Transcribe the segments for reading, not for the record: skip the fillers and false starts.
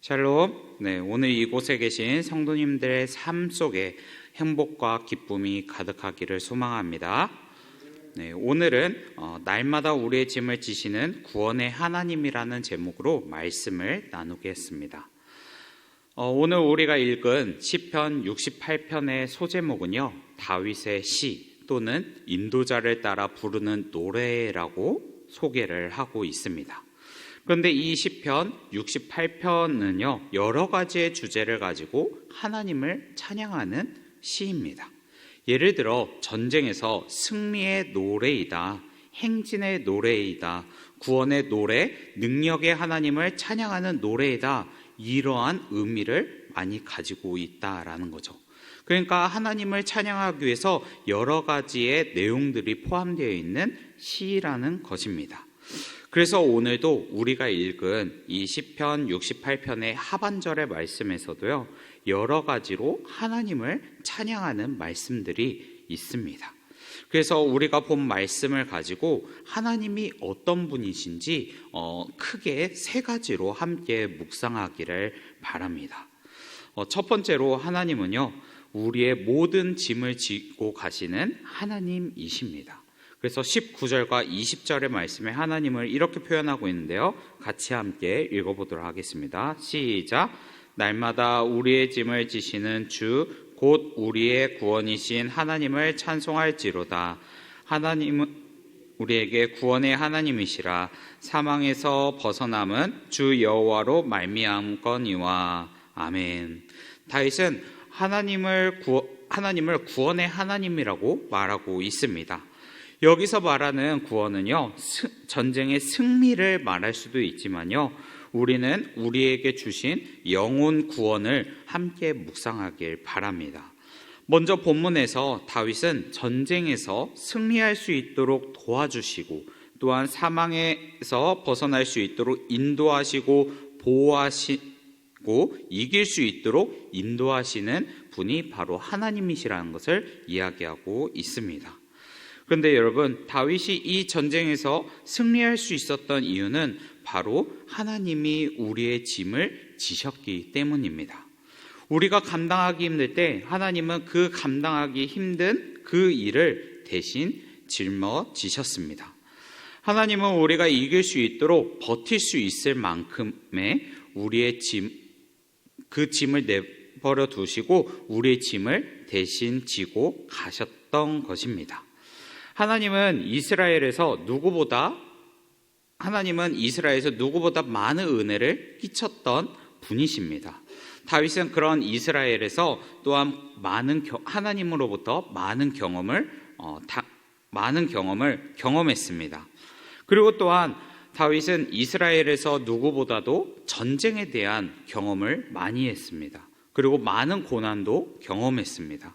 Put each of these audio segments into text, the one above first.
샬롬. 오늘 이곳에 계신 성도님들의 삶 속에 행복과 기쁨이 가득하기를 소망합니다. 오늘은 날마다 우리의 짐을 지시는 구원의 하나님이라는 제목으로 말씀을 나누겠습니다. 오늘 우리가 읽은 시편 68편의 소제목은요, 다윗의 시 또는 인도자를 따라 부르는 노래라고 소개를 하고 있습니다. 그런데 이 시편 68편은요, 여러 가지의 주제를 가지고 하나님을 찬양하는 시입니다. 예를 들어 전쟁에서 승리의 노래이다, 행진의 노래이다, 구원의 노래, 능력의 하나님을 찬양하는 노래이다, 이러한 의미를 많이 가지고 있다라는 거죠. 그러니까 하나님을 찬양하기 위해서 여러 가지의 내용들이 포함되어 있는 시라는 것입니다. 그래서 오늘도 우리가 읽은 이 시편 68편의 하반절의 말씀에서도요, 여러 가지로 하나님을 찬양하는 말씀들이 있습니다. 그래서 우리가 본 말씀을 가지고 하나님이 어떤 분이신지 크게 세 가지로 함께 묵상하기를 바랍니다. 첫 번째로 하나님은요, 우리의 모든 짐을 지고 가시는 하나님이십니다. 그래서 19절과 20절의 말씀에 하나님을 이렇게 표현하고 있는데요, 같이 함께 읽어보도록 하겠습니다. 시작. 날마다 우리의 짐을 지시는 주 곧 우리의 구원이신 하나님을 찬송할지로다. 하나님은 우리에게 구원의 하나님이시라. 사망에서 벗어남은 주 여호와로 말미암거니와. 아멘. 다윗은 하나님을 구원의 하나님이라고 말하고 있습니다. 여기서 말하는 구원은요, 전쟁의 승리를 말할 수도 있지만요, 우리는 우리에게 주신 영혼 구원을 함께 묵상하길 바랍니다. 먼저 본문에서 다윗은 전쟁에서 승리할 수 있도록 도와주시고, 또한 사망에서 벗어날 수 있도록 인도하시고 보호하시고 이길 수 있도록 인도하시는 분이 바로 하나님이시라는 것을 이야기하고 있습니다. 그런데 여러분, 다윗이 이 전쟁에서 승리할 수 있었던 이유는 바로 하나님이 우리의 짐을 지셨기 때문입니다. 우리가 감당하기 힘들 때 하나님은 그 감당하기 힘든 그 일을 대신 짊어지셨습니다. 하나님은 우리가 이길 수 있도록 버틸 수 있을 만큼의 우리의 그 짐을 내버려 두시고 우리의 짐을 대신 지고 가셨던 것입니다. 하나님은 이스라엘에서 누구보다 많은 은혜를 끼쳤던 분이십니다. 다윗은 그런 이스라엘에서 또한 하나님으로부터 많은 경험을 경험했습니다. 그리고 또한 다윗은 이스라엘에서 누구보다도 전쟁에 대한 경험을 많이 했습니다. 그리고 많은 고난도 경험했습니다.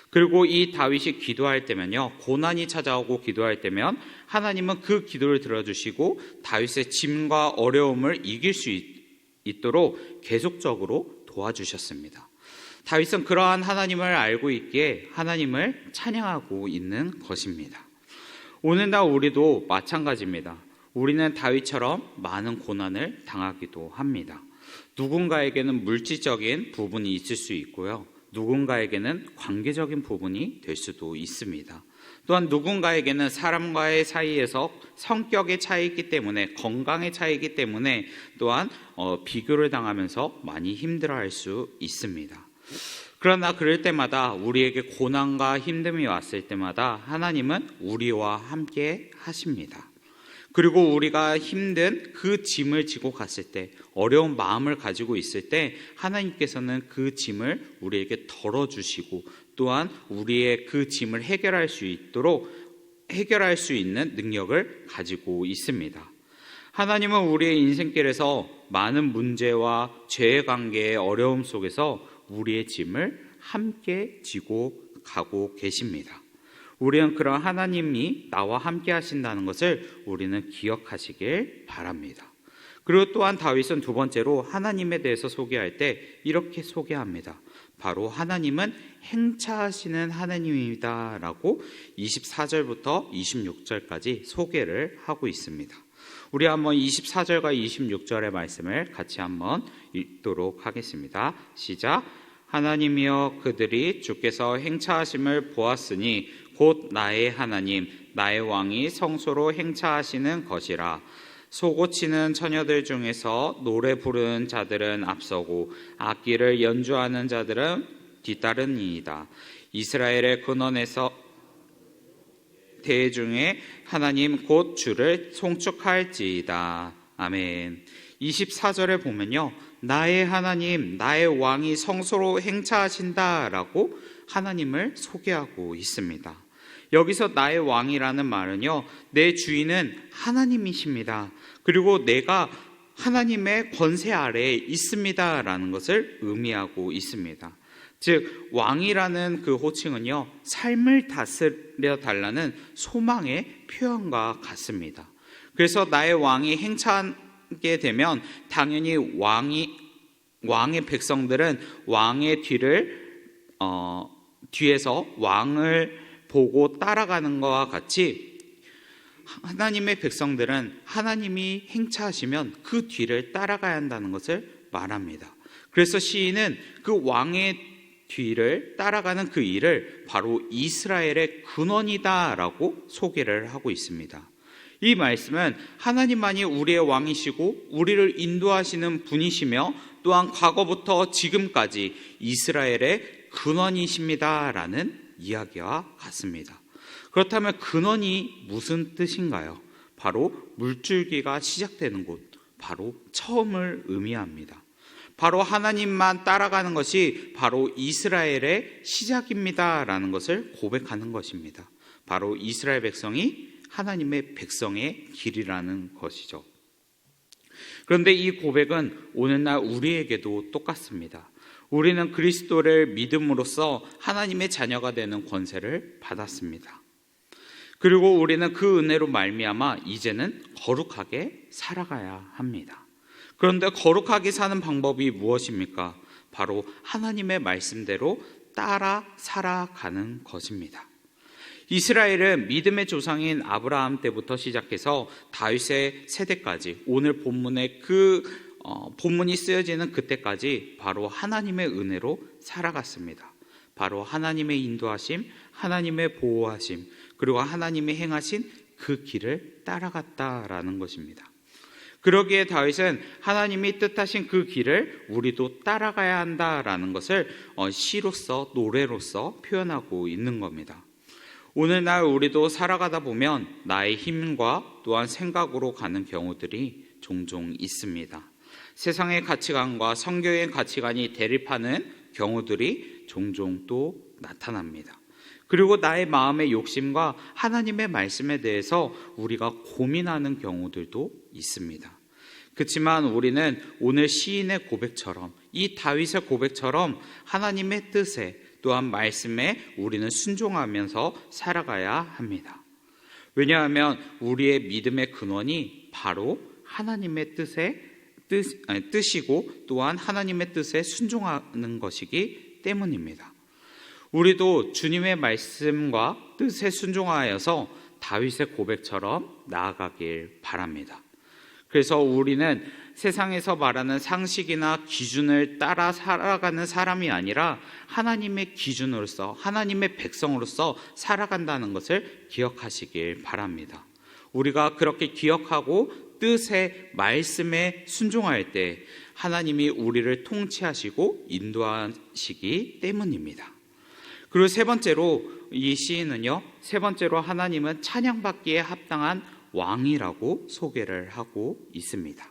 그리고 이 다윗이 기도할 때면요, 고난이 찾아오고 기도할 때면 하나님은 그 기도를 들어주시고 다윗의 짐과 어려움을 이길 수 있도록 계속적으로 도와주셨습니다. 다윗은 그러한 하나님을 알고 있기에 하나님을 찬양하고 있는 것입니다. 오늘날 우리도 마찬가지입니다. 우리는 다윗처럼 많은 고난을 당하기도 합니다. 누군가에게는 물질적인 부분이 있을 수 있고요, 누군가에게는 관계적인 부분이 될 수도 있습니다. 또한 누군가에게는 사람과의 사이에서 성격의 차이이기 때문에, 건강의 차이이기 때문에 또한 비교를 당하면서 많이 힘들어할 수 있습니다. 그러나 그럴 때마다, 우리에게 고난과 힘듦이 왔을 때마다 하나님은 우리와 함께 하십니다. 그리고 우리가 힘든 그 짐을 지고 갔을 때, 어려운 마음을 가지고 있을 때 하나님께서는 그 짐을 우리에게 덜어주시고 또한 우리의 그 짐을 해결할 수 있는 능력을 가지고 있습니다. 하나님은 우리의 인생길에서 많은 문제와 죄의 관계의 어려움 속에서 우리의 짐을 함께 지고 가고 계십니다. 우리는 그런 하나님이 나와 함께 하신다는 것을 우리는 기억하시길 바랍니다. 그리고 또한 다윗은 두 번째로 하나님에 대해서 소개할 때 이렇게 소개합니다. 바로 하나님은 행차하시는 하나님이다 라고 24절부터 26절까지 소개를 하고 있습니다. 우리 한번 24절과 26절의 말씀을 같이 한번 읽도록 하겠습니다. 시작. 하나님이여 그들이 주께서 행차하심을 보았으니 곧 나의 하나님 나의 왕이 성소로 행차하시는 것이라. 소고치는 처녀들 중에서 노래 부르는 자들은 앞서고 악기를 연주하는 자들은 뒤따르니이다. 이스라엘의 근원에서 대중에 하나님 곧 주를 송축할지이다. 아멘. 24절에 보면요, 나의 하나님 나의 왕이 성소로 행차하신다라고 하나님을 소개하고 있습니다. 여기서 나의 왕이라는 말은요, 내 주인은 하나님이십니다. 그리고 내가 하나님의 권세 아래에 있습니다라는 것을 의미하고 있습니다. 즉 왕이라는 그 호칭은요, 삶을 다스려 달라는 소망의 표현과 같습니다. 그래서 나의 왕이 행차하게 되면 당연히 왕의 백성들은 왕의 뒤에서 왕을 보고 따라가는 것과 같이 하나님의 백성들은 하나님이 행차하시면 그 뒤를 따라가야 한다는 것을 말합니다. 그래서 시인은 그 왕의 뒤를 따라가는 그 일을 바로 이스라엘의 근원이다라고 소개를 하고 있습니다. 이 말씀은 하나님만이 우리의 왕이시고 우리를 인도하시는 분이시며 또한 과거부터 지금까지 이스라엘의 근원이십니다라는 이야기와 같습니다. 그렇다면 근원이 무슨 뜻인가요? 바로 물줄기가 시작되는 곳, 바로 처음을 의미합니다. 바로 하나님만 따라가는 것이 바로 이스라엘의 시작입니다라는 것을 고백하는 것입니다. 바로 이스라엘 백성이 하나님의 백성의 길이라는 것이죠. 그런데 이 고백은 오늘날 우리에게도 똑같습니다. 우리는 그리스도를 믿음으로써 하나님의 자녀가 되는 권세를 받았습니다. 그리고 우리는 그 은혜로 말미암아 이제는 거룩하게 살아가야 합니다. 그런데 거룩하게 사는 방법이 무엇입니까? 바로 하나님의 말씀대로 따라 살아가는 것입니다. 이스라엘은 믿음의 조상인 아브라함 때부터 시작해서 다윗의 세대까지, 오늘 본문의 본문이 쓰여지는 그때까지 바로 하나님의 은혜로 살아갔습니다. 바로 하나님의 인도하심, 하나님의 보호하심, 그리고 하나님이 행하신 그 길을 따라갔다라는 것입니다. 그러기에 다윗은 하나님이 뜻하신 그 길을 우리도 따라가야 한다라는 것을 시로서, 노래로서 표현하고 있는 겁니다. 오늘날 우리도 살아가다 보면 나의 힘과 또한 생각으로 가는 경우들이 종종 있습니다. 세상의 가치관과 성경의 가치관이 대립하는 경우들이 종종 또 나타납니다. 그리고 나의 마음의 욕심과 하나님의 말씀에 대해서 우리가 고민하는 경우들도 있습니다. 그렇지만 우리는 오늘 시인의 고백처럼, 이 다윗의 고백처럼 하나님의 뜻에 또한 말씀에 우리는 순종하면서 살아가야 합니다. 왜냐하면 우리의 믿음의 근원이 바로 하나님의 뜻이고 또한 하나님의 뜻에 순종하는 것이기 때문입니다. 우리도 주님의 말씀과 뜻에 순종하여서 다윗의 고백처럼 나아가길 바랍니다. 그래서 우리는 세상에서 말하는 상식이나 기준을 따라 살아가는 사람이 아니라 하나님의 기준으로서, 하나님의 백성으로서 살아간다는 것을 기억하시길 바랍니다. 우리가 그렇게 기억하고 뜻의 말씀에 순종할 때 하나님이 우리를 통치하시고 인도하시기 때문입니다. 그리고 세 번째로 이 시인은요, 세 번째로 하나님은 찬양받기에 합당한 왕이라고 소개를 하고 있습니다.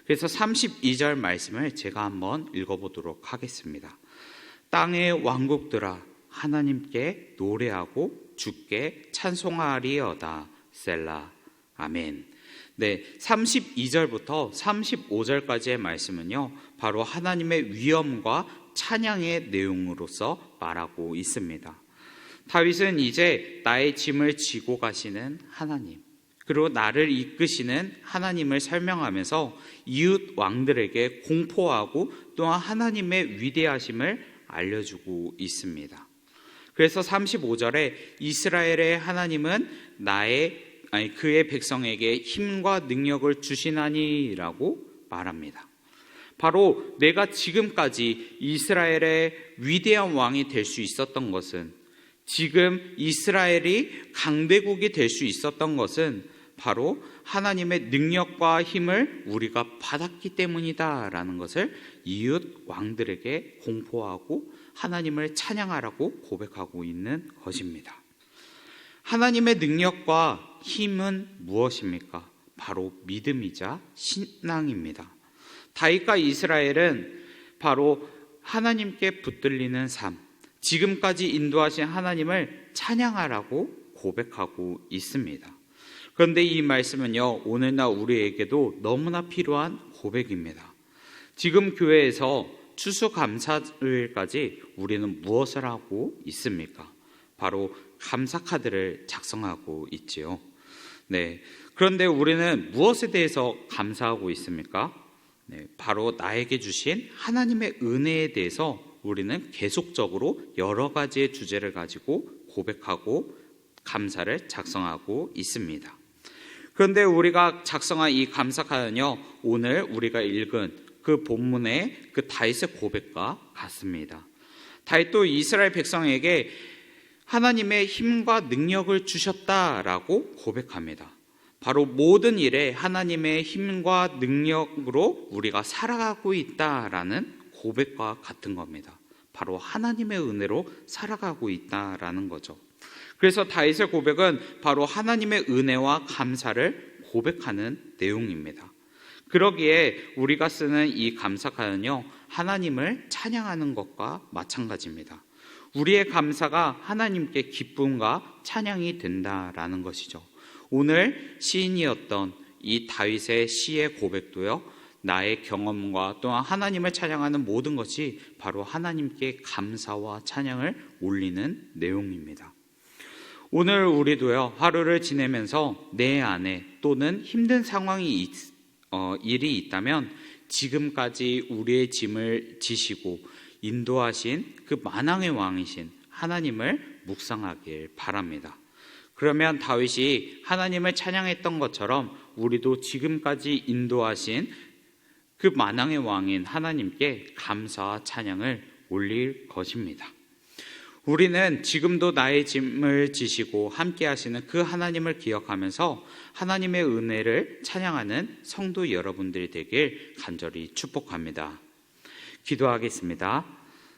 그래서 32절 말씀을 제가 한번 읽어보도록 하겠습니다. 땅의 왕국들아 하나님께 노래하고 주께 찬송하리어다. 셀라. 아멘. 네, 32절부터 35절까지의 말씀은요, 바로 하나님의 위엄과 찬양의 내용으로서 말하고 있습니다. 다윗은 이제 나의 짐을 지고 가시는 하나님, 그리고 나를 이끄시는 하나님을 설명하면서 이웃 왕들에게 공포하고 또한 하나님의 위대하심을 알려주고 있습니다. 그래서 35절에 이스라엘의 하나님은 나의 그의 백성에게 힘과 능력을 주시나니라고 말합니다. 바로 내가 지금까지 이스라엘의 위대한 왕이 될 수 있었던 것은, 지금 이스라엘이 강대국이 될 수 있었던 것은 바로 하나님의 능력과 힘을 우리가 받았기 때문이다라는 것을 이웃 왕들에게 공포하고 하나님을 찬양하라고 고백하고 있는 것입니다. 하나님의 능력과 힘은 무엇입니까? 바로 믿음이자 신앙입니다. 다윗과 이스라엘은 바로 하나님께 붙들리는 삶, 지금까지 인도하신 하나님을 찬양하라고 고백하고 있습니다. 그런데 이 말씀은요, 오늘날 우리에게도 너무나 필요한 고백입니다. 지금 교회에서 추수감사일까지 우리는 무엇을 하고 있습니까? 바로 감사 카드를 작성하고 있지요. 네. 그런데 우리는 무엇에 대해서 감사하고 있습니까? 네, 바로 나에게 주신 하나님의 은혜에 대해서 우리는 계속적으로 여러 가지의 주제를 가지고 고백하고 감사를 작성하고 있습니다. 그런데 우리가 작성한 이 감사 카드는요, 오늘 우리가 읽은 그 본문의 그 다윗의 고백과 같습니다. 다윗도 이스라엘 백성에게 하나님의 힘과 능력을 주셨다라고 고백합니다. 바로 모든 일에 하나님의 힘과 능력으로 우리가 살아가고 있다라는 고백과 같은 겁니다. 바로 하나님의 은혜로 살아가고 있다라는 거죠. 그래서 다윗의 고백은 바로 하나님의 은혜와 감사를 고백하는 내용입니다. 그러기에 우리가 쓰는 이 감사카드는요, 하나님을 찬양하는 것과 마찬가지입니다. 우리의 감사가 하나님께 기쁨과 찬양이 된다라는 것이죠. 오늘 시인이었던 이 다윗의 시의 고백도요, 나의 경험과 또한 하나님을 찬양하는 모든 것이 바로 하나님께 감사와 찬양을 올리는 내용입니다. 오늘 우리도요, 하루를 지내면서 내 안에 또는 힘든 상황이 일이 있다면 지금까지 우리의 짐을 지시고 인도하신 그 만왕의 왕이신 하나님을 묵상하길 바랍니다. 그러면 다윗이 하나님을 찬양했던 것처럼 우리도 지금까지 인도하신 그 만왕의 왕인 하나님께 감사와 찬양을 올릴 것입니다. 우리는 지금도 나의 짐을 지시고 함께 하시는 그 하나님을 기억하면서 하나님의 은혜를 찬양하는 성도 여러분들이 되길 간절히 축복합니다. 기도하겠습니다.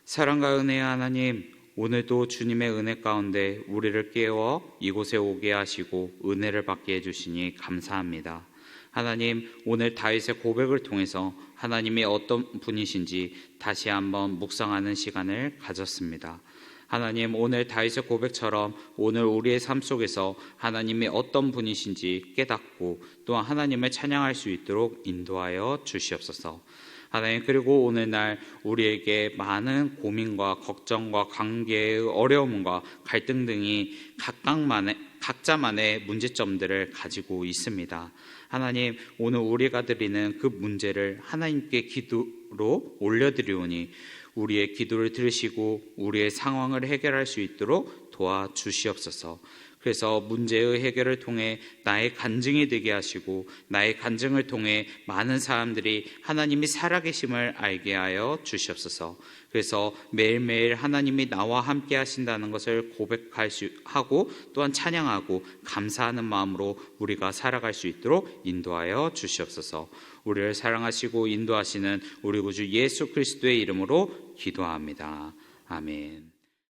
사랑과 은혜의 하나님, 오늘도 주님의 은혜 가운데 우리를 깨워 이곳에 오게 하시고 은혜를 받게 해주시니 감사합니다. 하나님, 오늘 다윗의 고백을 통해서 하나님이 어떤 분이신지 다시 한번 묵상하는 시간을 가졌습니다. 하나님, 오늘 다윗의 고백처럼 오늘 우리의 삶 속에서 하나님이 어떤 분이신지 깨닫고 또한 하나님을 찬양할 수 있도록 인도하여 주시옵소서. 하나님, 그리고 오늘날 우리에게 많은 고민과 걱정과 관계의 어려움과 갈등 등이 각자만의 문제점들을 가지고 있습니다. 하나님, 오늘 우리가 드리는 그 문제를 하나님께 기도로 올려드리오니 우리의 기도를 들으시고 우리의 상황을 해결할 수 있도록 도와주시옵소서. 그래서 문제의 해결을 통해 나의 간증이 되게 하시고 나의 간증을 통해 많은 사람들이 하나님이 살아계심을 알게 하여 주시옵소서. 그래서 매일매일 하나님이 나와 함께 하신다는 것을 고백하고 또한 찬양하고 감사하는 마음으로 우리가 살아갈 수 있도록 인도하여 주시옵소서. 우리를 사랑하시고 인도하시는 우리 구주 예수 그리스도의 이름으로 기도합니다. 아멘.